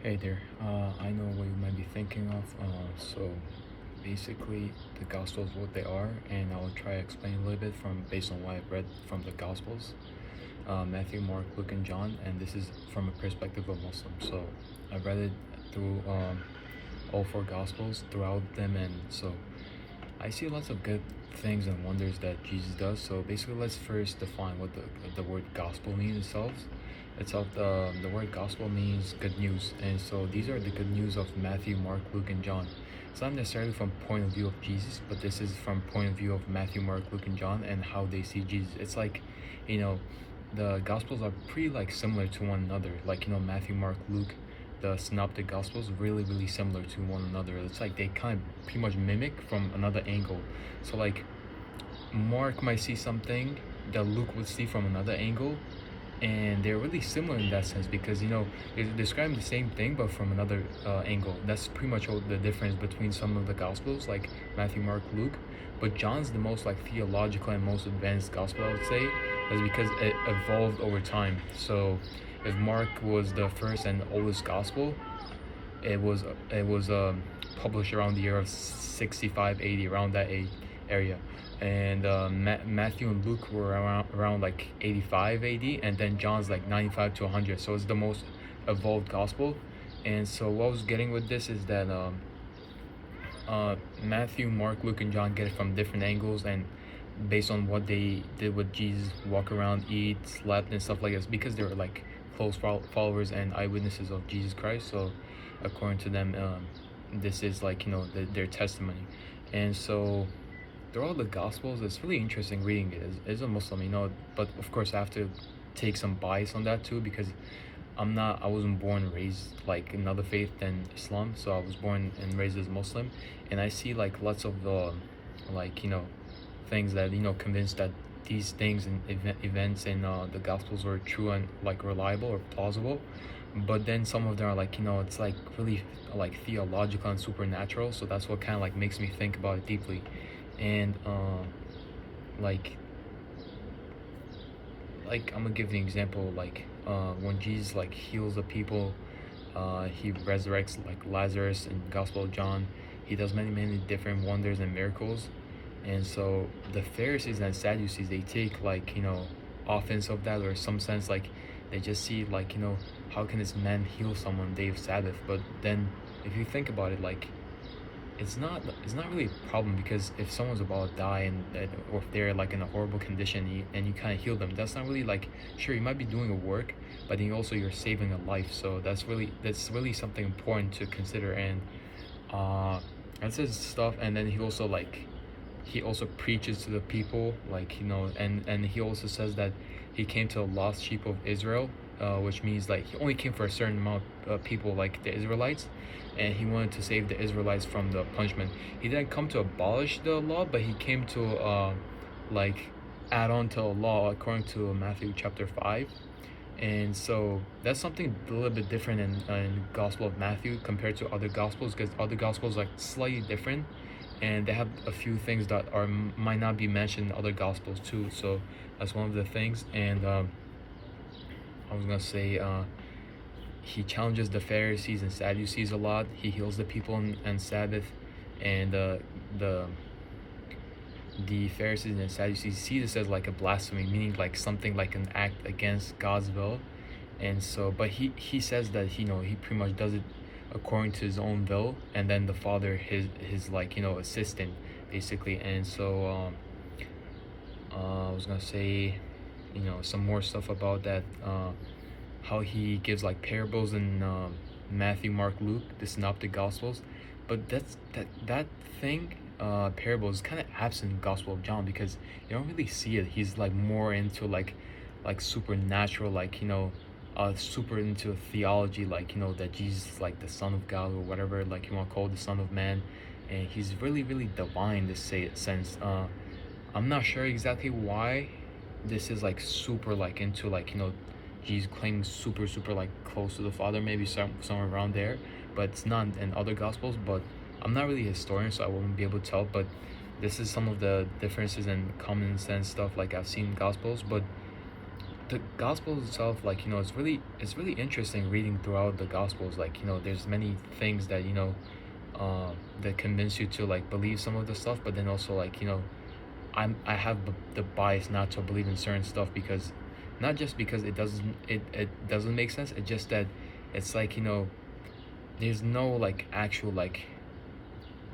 Hey there. I know what you might be thinking of. So basically, the Gospels, what they are, and I'll try to explain a little bit from based on what I've read from the Gospels, Matthew, Mark, Luke, and John, and this is from a perspective of Muslims. So I've read it through all four Gospels throughout them, and so I see lots of good things and wonders that Jesus does. So basically, let's first define what the word gospel means itself. The word gospel means good news, and so these are the good news of Matthew, Mark, Luke, and John. It's not necessarily from point of view of Jesus, but this is from point of view of Matthew, Mark, Luke, and John, and how they see Jesus. It's like, you know, the gospels are pretty like similar to one another. Like Matthew, Mark, Luke, the synoptic gospels really similar to one another. It's like they kind of pretty much mimic from another angle. So like Mark might see something that Luke would see from another angle, and they're really similar in that sense because they're describing the same thing but from another angle. That's pretty much all the difference between some of the gospels like Matthew, Mark, Luke. But John's the most like theological and most advanced gospel, I would say, is because it evolved over time. So if Mark was the first and oldest gospel, it was published around the year of 65 80, around that area. And Matthew and Luke were around like 85 AD, and then John's like 95 to 100. So it's the most evolved gospel. And so what I was getting with this is that Matthew, Mark, Luke, and John get it from different angles and based on what they did with Jesus, walk around, eat, slept, and stuff like this, because they were like close followers and eyewitnesses of Jesus Christ. So according to them, this is like their testimony. And so through all the gospels, it's really interesting reading it as a Muslim, but of course I have to take some bias on that too, because I wasn't born and raised like another faith than Islam. So I was born and raised as Muslim, and I see like lots of like things that convince that these things and events in the gospels were true and like reliable or plausible. But then some of them are like it's like really like theological and supernatural, so that's what kind of like makes me think about it deeply. And like I'm gonna give the example, like when Jesus like heals the people, he resurrects like Lazarus in Gospel of John. He does many different wonders and miracles. And so the Pharisees and Sadducees, they take like offense of that, or some sense like they just see like how can this man heal someone day of Sabbath? But then if you think about it, like it's not really a problem, because if someone's about to die or if they're like in a horrible condition, and you kind of heal them, that's not really like, sure, you might be doing a work, but then also you're saving a life. So that's really something important to consider. And that's his stuff. And then he also preaches to the people, like and he also says that he came to the lost sheep of Israel, which means like he only came for a certain amount of people, like the Israelites, and he wanted to save the Israelites from the punishment. He didn't come to abolish the law, but he came to like add on to the law, according to Matthew chapter 5. And so that's something a little bit different in Gospel of Matthew compared to other Gospels, because other Gospels are slightly different, and they have a few things that might not be mentioned in other Gospels too. So that's one of the things. And I was gonna say, he challenges the Pharisees and Sadducees a lot. He heals the people on Sabbath, and the Pharisees and Sadducees see this as like a blasphemy, meaning like something like an act against God's will. And so, but he says that he pretty much does it according to his own will, and then the Father, his like assistant, basically. And so I was gonna say some more stuff about that, how he gives like parables in Matthew, Mark, Luke, the synoptic gospels. But that thing, parable, is kind of absent in Gospel of John, because you don't really see it. He's like more into like supernatural, like super into theology, like that Jesus is like the Son of God, or whatever like you want to call the Son of Man. And he's really divine, to say it sense. I'm not sure exactly why this is like super like into like Jesus claiming super like close to the Father, maybe somewhere around there, but it's not in other Gospels. But I'm not really a historian, so I wouldn't be able to tell. But this is some of the differences and common sense stuff like I've seen in Gospels. But the gospel itself, like, it's really interesting reading throughout the gospels. Like, there's many things that, that convince you to like believe some of the stuff, but then also, like, I have the bias not to believe in certain stuff, because not just because it doesn't make sense. It's just that it's like, there's no like actual like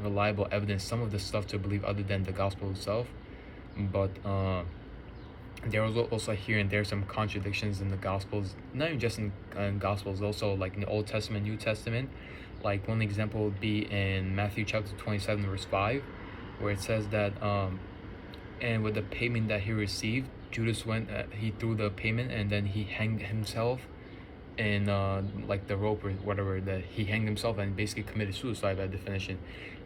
reliable evidence some of the stuff to believe other than the gospel itself. But there was also here and there some contradictions in the gospels, not even just in gospels, also like in the Old Testament, New Testament. Like one example would be in Matthew chapter 27 verse 5, where it says that and with the payment that he received, Judas went, he threw the payment, and then he hanged himself in like the rope or whatever, that he hanged himself and basically committed suicide by definition.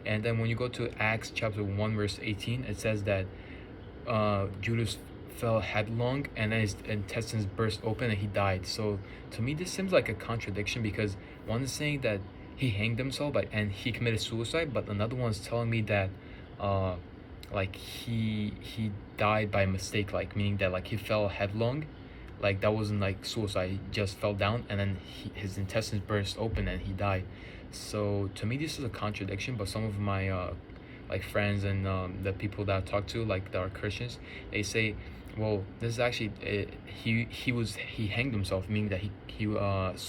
And then when you go to Acts chapter 1 verse 18, it says that Judas fell headlong, and then his intestines burst open and he died. So to me, this seems like a contradiction, because one is saying that he hanged himself and he committed suicide, but another one's telling me that uh, like he died by mistake, like meaning that like he fell headlong, like that wasn't like suicide. He just fell down, and then his intestines burst open and he died. So to me, this is a contradiction. But some of my like friends and the people that I talk to, like that are Christians, they say, well, this is actually he hanged himself, meaning that he committed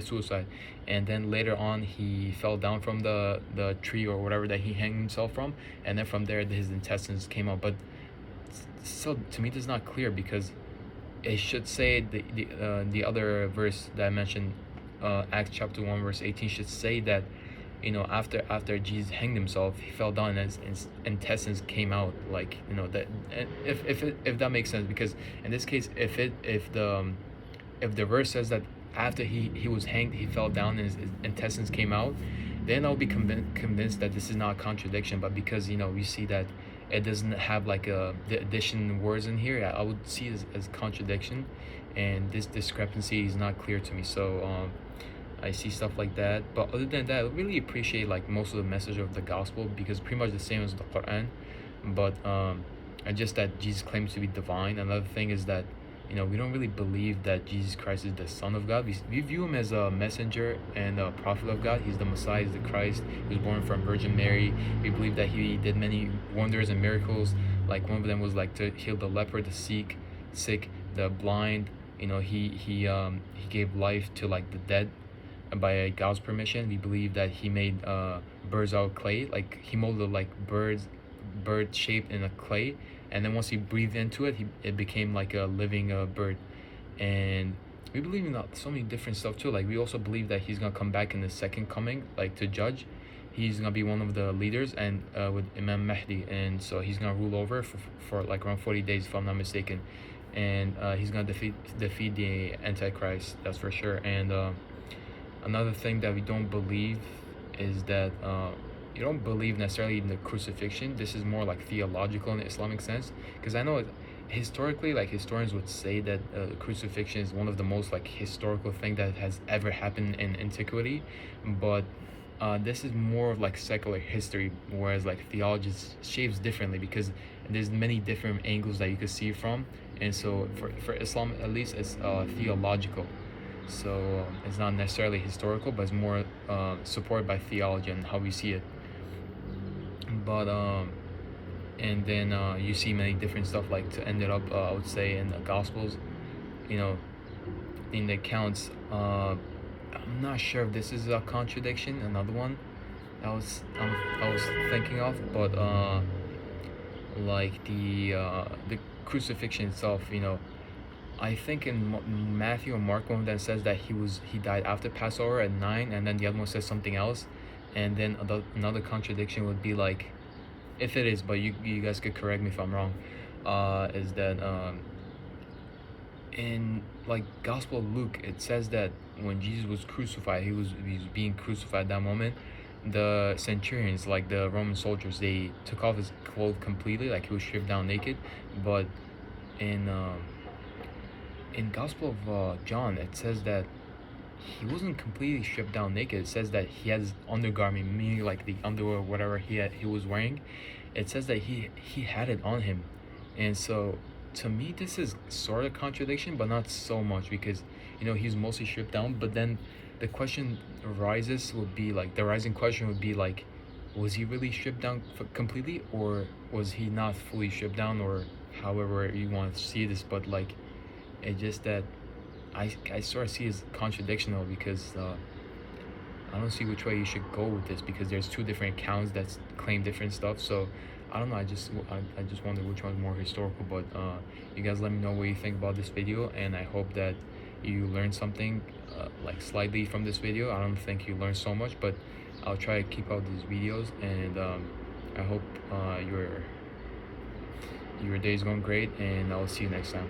suicide, and then later on he fell down from the tree or whatever that he hanged himself from, and then from there his intestines came out. But still, to me, this is not clear, because it should say the other verse that I mentioned, Acts chapter 1 verse 18, should say that after Jesus hanged himself, he fell down and his intestines came out, like, that. If that makes sense, because in this case, if the verse says that after he was hanged, he fell down and his intestines came out, then I'll be convinced that this is not a contradiction. But because we see that it doesn't have like the addition words in here, I would see it as contradiction, and this discrepancy is not clear to me. So I see stuff like that. But other than that, I really appreciate like most of the message of the gospel, because pretty much the same as the Quran. But and just that Jesus claims to be divine. Another thing is that we don't really believe that Jesus Christ is the Son of God. We view him as a messenger and a prophet of God. He's the Messiah, he's the Christ. He was born from Virgin Mary. We believe that he did many wonders and miracles. Like one of them was like to heal the leper, the sick, the blind. He gave life to like the dead by God's permission. We believe that he made birds out of clay, like he molded like bird shaped in a clay, and then once he breathed into it, it became like a living bird. And we believe in so many different stuff too. Like we also believe that he's gonna come back in the second coming, like to judge. He's gonna be one of the leaders, and with Imam Mahdi, and so he's gonna rule over for like around 40 days, if I'm not mistaken. And he's gonna defeat the Antichrist, that's for sure. And another thing that we don't believe is that you don't believe necessarily in the crucifixion. This is more like theological in the Islamic sense, because I know historically, like historians would say that crucifixion is one of the most like historical thing that has ever happened in antiquity. But this is more of like secular history, whereas like theology shapes differently, because there's many different angles that you could see from. And so for Islam, at least, it's theological. So it's not necessarily historical, but it's more supported by theology and how we see it. But and then you see many different stuff, like to end it up, I would say in the Gospels, you know in the accounts. I'm not sure if this is a contradiction, another one I was thinking of, but like the crucifixion itself, I think in Matthew or Mark, one of them says that he died after Passover at 9, and then the other one says something else. And then another contradiction would be like, if it is, but you guys could correct me if I'm wrong, is that in like Gospel of Luke, it says that when Jesus was crucified, he was being crucified at that moment. The centurions, like the Roman soldiers, they took off his clothes completely, like he was stripped down naked. But in Gospel of John, it says that he wasn't completely stripped down naked. It says that he has undergarment, meaning like the underwear or whatever he was wearing. It says that he had it on him. And so To me, this is sort of contradiction, but not so much because he's mostly stripped down. But then the question arises would be like the rising question would be like, was he really stripped down completely, or was he not fully stripped down, or however you want to see this? But like, it's just that I sort of see as contradictional because I don't see which way you should go with this because there's two different accounts that claim different stuff. So I don't know. I just wonder which one's more historical. But you guys let me know what you think about this video, and I hope that you learned something like slightly from this video. I don't think you learned so much, but I'll try to keep out these videos, and I hope your day is going great, and I'll see you next time.